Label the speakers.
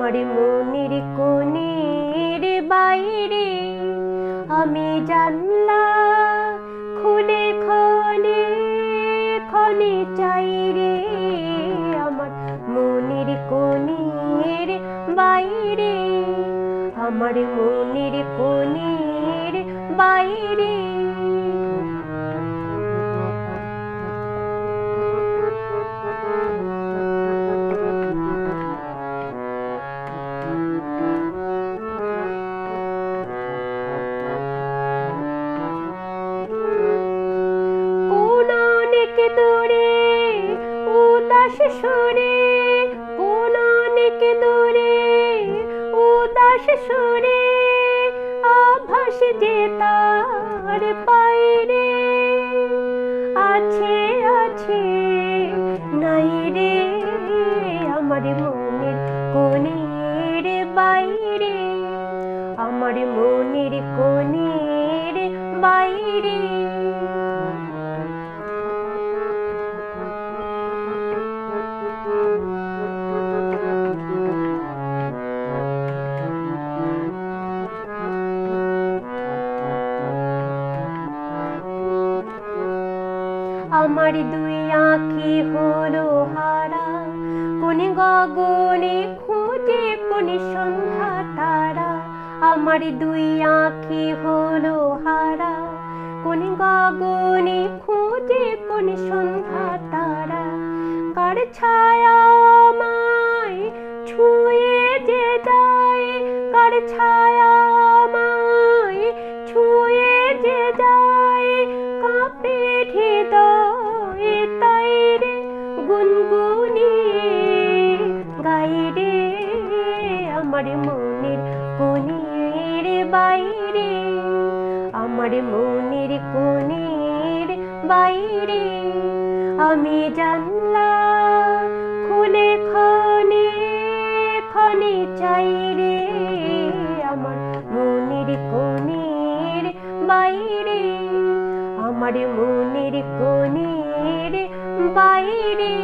Speaker 1: আমার মনের কোণের বাইরে আমি জানলা খুলে ক্ষণে ক্ষণে চাই রে। আমার মনের কোণের বাইরে, আমার মনের কোণের বাইরে। দূরে উদাস সুরে, কোন অনেক দূরে উদাস সুরে আভাস যে তার পাইরে। আছে আছে নাই রে আমার মনের কোণের বাইরে, আমার মনের কোণের বাইরে। আমার দুই আঁখি হলো হারা, কোন গগনে খুঁজে কোন সন্ধ্যা তারা। আমার দুই আঁখি হলো হারা, কোন গগনে খুঁজে কোন সন্ধ্যা তারা। কার ছায়া আমায় ছুঁয়ে যে যায়, কার ছায়া আমায় ছুঁয়ে যে যায়। কাঁপে হৃদয় তাই রে গুনগুনিয়ে গাই রে। আমার মনের কোণের বাইরে, আমার মনের কোণের বাইরে। আমি জানলা খুলে ক্ষণে ক্ষণে চাই রে। আমার মনের কোণের বাইরে, আমার মনের কোণের বাইরে।